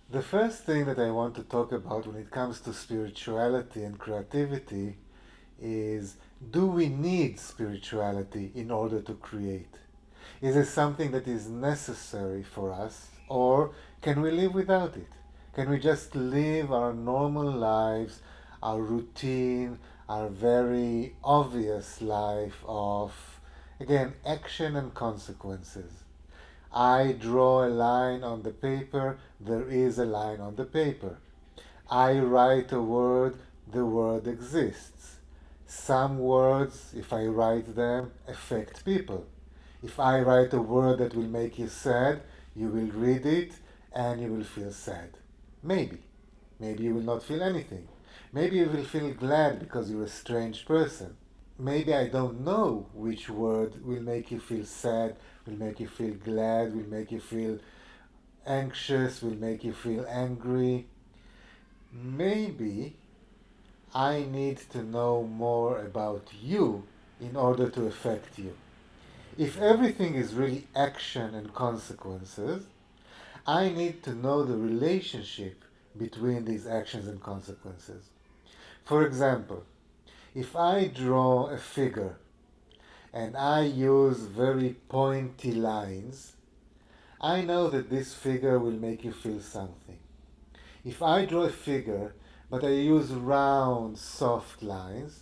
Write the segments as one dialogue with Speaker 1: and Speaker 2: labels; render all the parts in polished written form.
Speaker 1: The first thing that I want to talk about when it comes to spirituality and creativity is, do we need spirituality in order to create? Is it something that is necessary for us, or can we live without it? Can we just live our normal lives, our routine, our very obvious life of, again, action and consequences? I draw a line on the paper, there is a line on the paper. I write a word, the word exists. Some words, if I write them, affect people. If I write a word that will make you sad, you will read it and you will feel sad. Maybe. Maybe you will not feel anything. Maybe you will feel glad because you're a strange person. Maybe I don't know which word will make you feel sad, will make you feel glad, will make you feel anxious, will make you feel angry. Maybe I need to know more about you in order to affect you. If everything is really action and consequences, I need to know the relationship between these actions and consequences. For example, if I draw a figure and I use very pointy lines, I know that this figure will make you feel something. If I draw a figure but I use round, soft lines,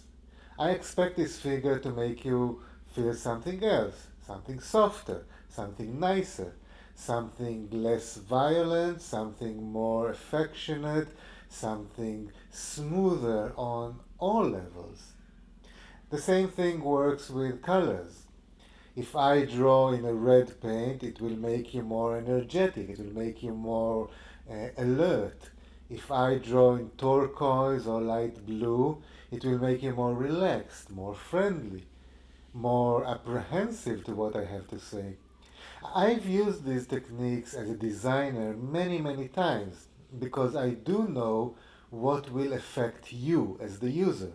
Speaker 1: I expect this figure to make you feel something else, something softer, something nicer, something less violent, something more affectionate, something smoother on all levels. The same thing works with colors. If I draw in a red paint, it will make you more energetic, it will make you more alert. If I draw in turquoise or light blue, it will make you more relaxed, more friendly, more apprehensive to what I have to say. I've used these techniques as a designer many, many times because I do know what will affect you as the user.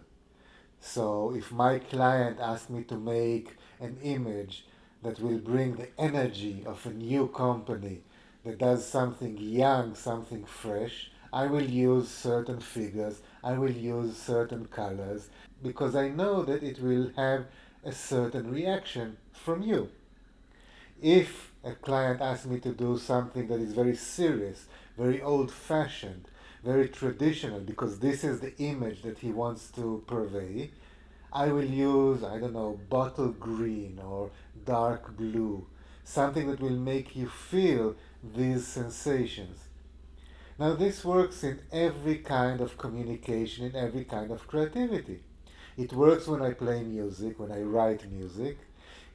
Speaker 1: So if my client asks me to make an image that will bring the energy of a new company that does something young, something fresh, I will use certain figures, I will use certain colors, because I know that it will have a certain reaction from you. If a client asks me to do something that is very serious, very old fashioned, very traditional, because this is the image that he wants to purvey, I will use, I don't know, bottle green or dark blue, something that will make you feel these sensations. Now, this works in every kind of communication, in every kind of creativity. It works when I play music, when I write music.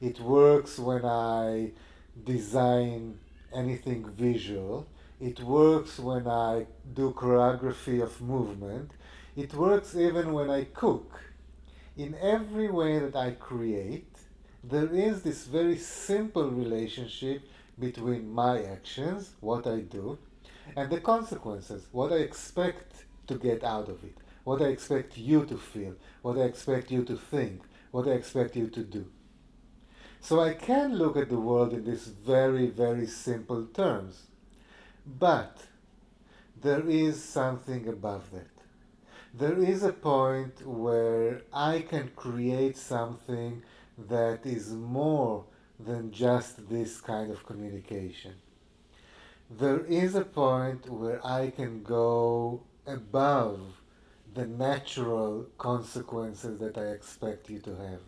Speaker 1: It works when I design anything visual. It works when I do choreography of movement. It works even when I cook. In every way that I create, there is this very simple relationship between my actions, what I do, and the consequences, what I expect to get out of it, what I expect you to feel, what I expect you to think, what I expect you to do. So I can look at the world in these very, very simple terms. But there is something above that. There is a point where I can create something that is more than just this kind of communication. There is a point where I can go above the natural consequences that I expect you to have.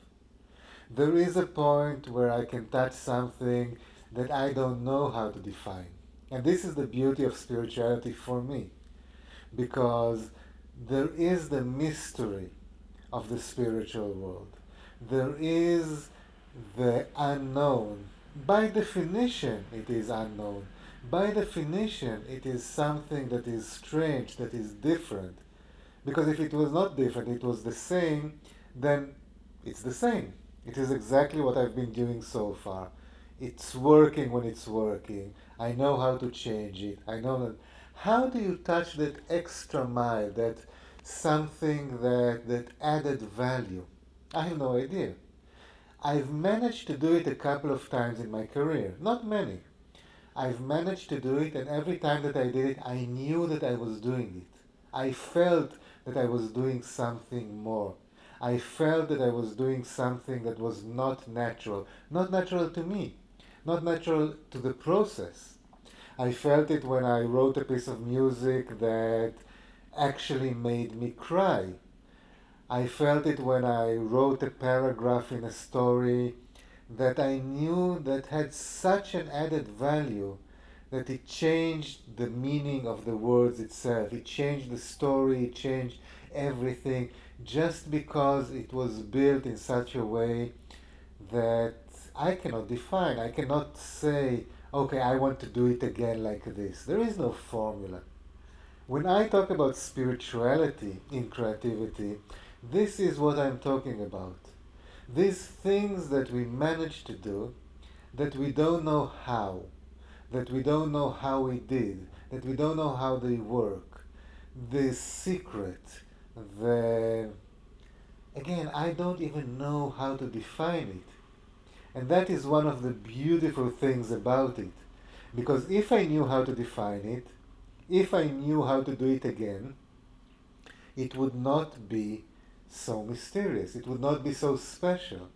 Speaker 1: There is a point where I can touch something that I don't know how to define. And this is the beauty of spirituality for me, because there is the mystery of the spiritual world. There is the unknown. By definition, it is unknown. By definition, it is something that is strange, that is different. Because if it was not different, it was the same, then it's the same. It is exactly what I've been doing so far. It's working when it's working. I know how to change it. I know that. How do you touch that extra mile, that something that added value? I have no idea. I've managed to do it a couple of times in my career, not many. I've managed to do it, and every time that I did it, I knew that I was doing it. I felt that I was doing something more. I felt that I was doing something that was not natural to me, not natural to the process. I felt it when I wrote a piece of music that actually made me cry. I felt it when I wrote a paragraph in a story that I knew that had such an added value that it changed the meaning of the words itself. It changed the story, it changed everything just because it was built in such a way that I cannot define. I cannot say, okay, I want to do it again like this. There is no formula. When I talk about spirituality in creativity, this is what I'm talking about. These things that we manage to do, that we don't know how, that we don't know how we did, that we don't know how they work. The secret, the again, I don't even know how to define it. And that is one of the beautiful things about it. Because if I knew how to define it, if I knew how to do it again, it would not be so mysterious. It would not be so special.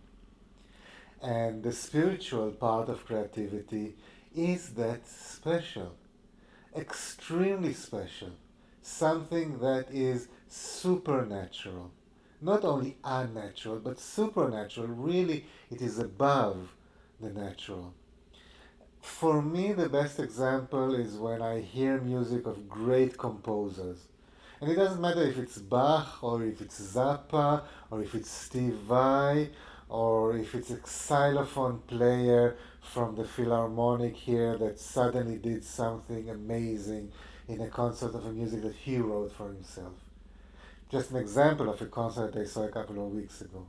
Speaker 1: And the spiritual part of creativity is that special, extremely special, something that is supernatural. Not only unnatural, but supernatural. Really, it is above the natural. For me, the best example is when I hear music of great composers. And it doesn't matter if it's Bach, or if it's Zappa, or if it's Steve Vai, or if it's a xylophone player from the Philharmonic here that suddenly did something amazing in a concert of a music that he wrote for himself. Just an example of a concert I saw a couple of weeks ago.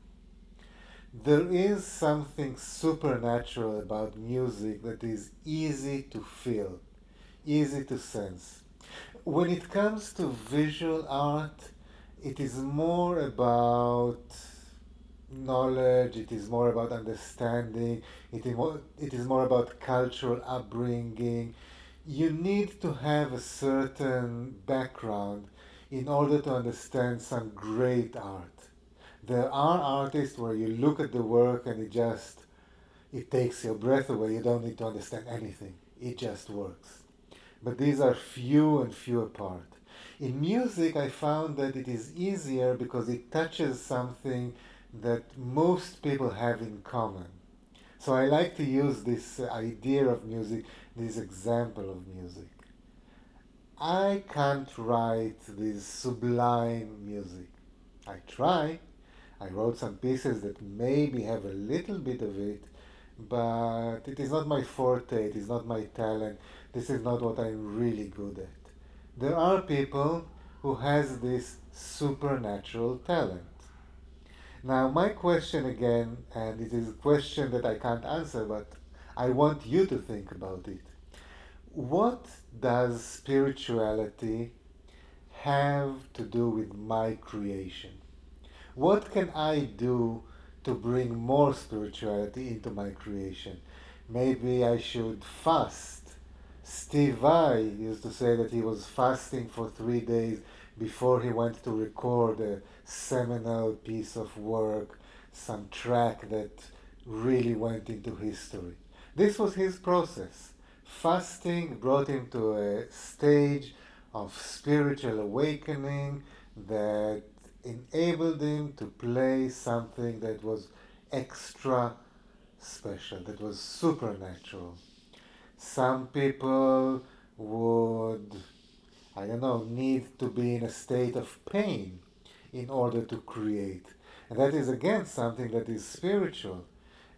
Speaker 1: There is something supernatural about music that is easy to feel, easy to sense. When it comes to visual art, it is more about knowledge, it is more about understanding, it is more about cultural upbringing. You need to have a certain background in order to understand some great art. There are artists where you look at the work and it takes your breath away. You don't need to understand anything. It just works. But these are few and few apart. In music, I found that it is easier because it touches something that most people have in common. So I like to use this idea of music, this example of music. I can't write this sublime music. I try. I wrote some pieces that maybe have a little bit of it, but it is not my forte, it is not my talent, this is not what I'm really good at. There are people who has this supernatural talent. Now my question again, and it is a question that I can't answer, but I want you to think about it. What does spirituality have to do with my creation? What can I do to bring more spirituality into my creation? Maybe I should fast. Steve Vai used to say that he was fasting for 3 days before he went to record a seminal piece of work, some track that really went into history. This was his process. Fasting brought him to a stage of spiritual awakening that enabled him to play something that was extra special, that was supernatural. Some people would, I don't know, need to be in a state of pain in order to create. And that is again something that is spiritual.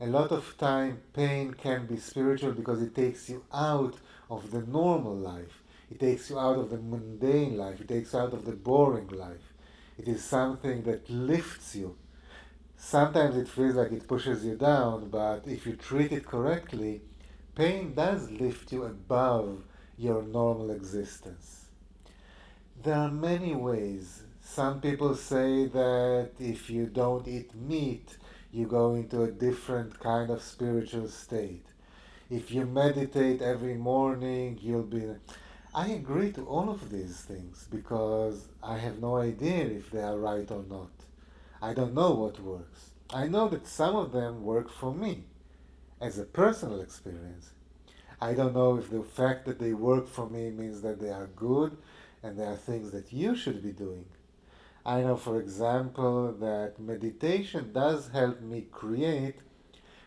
Speaker 1: A lot of time pain can be spiritual because it takes you out of the normal life. It takes you out of the mundane life. It takes you out of the boring life. It is something that lifts you. Sometimes it feels like it pushes you down, but if you treat it correctly, pain does lift you above your normal existence. There are many ways. Some people say that if you don't eat meat, you go into a different kind of spiritual state. If you meditate every morning, you'll be. I agree to all of these things because I have no idea if they are right or not. I don't know what works. I know that some of them work for me as a personal experience. I don't know if the fact that they work for me means that they are good and they are things that you should be doing. I know, for example, that meditation does help me create,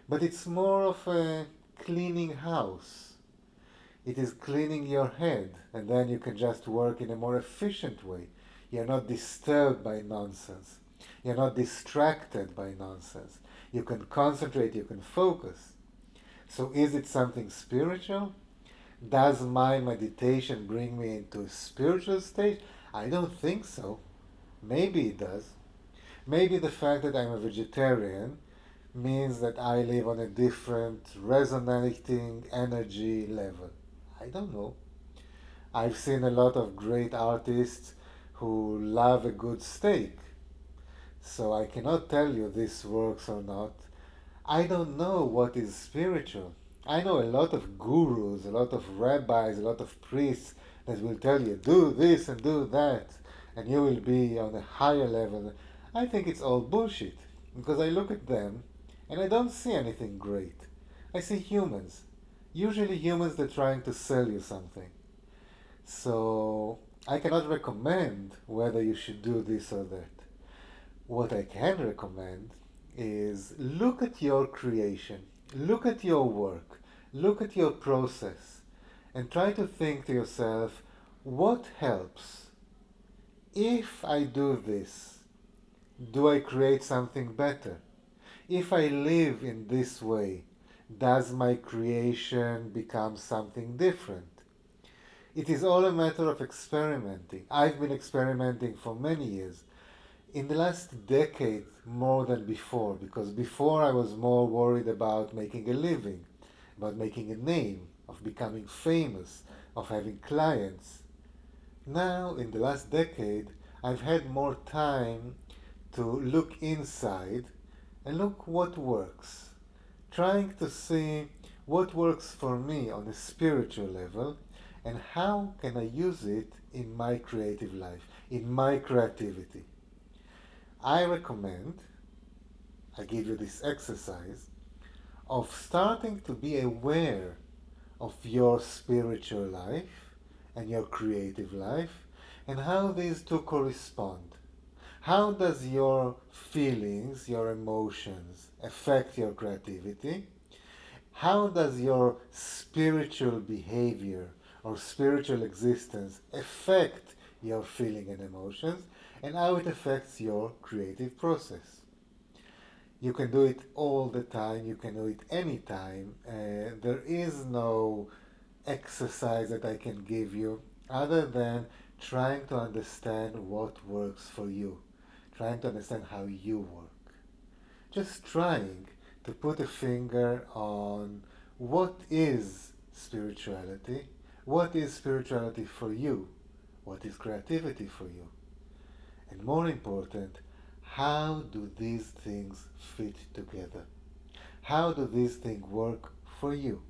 Speaker 1: but it's more of a cleaning house. It is cleaning your head, and then you can just work in a more efficient way. You're not disturbed by nonsense. You're not distracted by nonsense. You can concentrate, you can focus. So, is it something spiritual? Does my meditation bring me into a spiritual state? I don't think so. Maybe it does. Maybe the fact that I'm a vegetarian means that I live on a different resonating energy level. I don't know. I've seen a lot of great artists who love a good steak. So I cannot tell you this works or not. I don't know what is spiritual. I know a lot of gurus, a lot of rabbis, a lot of priests that will tell you, do this and do that, and you will be on a higher level. I think it's all bullshit because I look at them and I don't see anything great. I see humans. Usually humans that are trying to sell you something. So I cannot recommend whether you should do this or that. What I can recommend is look at your creation, look at your work, look at your process, and try to think to yourself, what helps? If I do this, do I create something better? If I live in this way, does my creation become something different? It is all a matter of experimenting. I've been experimenting for many years. In the last decade, more than before, because before I was more worried about making a living, about making a name, of becoming famous, of having clients. Now, in the last decade, I've had more time to look inside and look what works. Trying to see what works for me on a spiritual level and how can I use it in my creative life, in my creativity. I recommend, I give you this exercise, of starting to be aware of your spiritual life and your creative life and how these two correspond. How does your feelings, your emotions affect your creativity? How does your spiritual behavior or spiritual existence affect your feeling and emotions? And how it affects your creative process? You can do it all the time, you can do it anytime. There is no exercise that I can give you other than trying to understand what works for you, trying to understand how you work. Just trying to put a finger on what is spirituality, what is spirituality for you, what is creativity for you, and more important, how do these things fit together? How do these things work for you?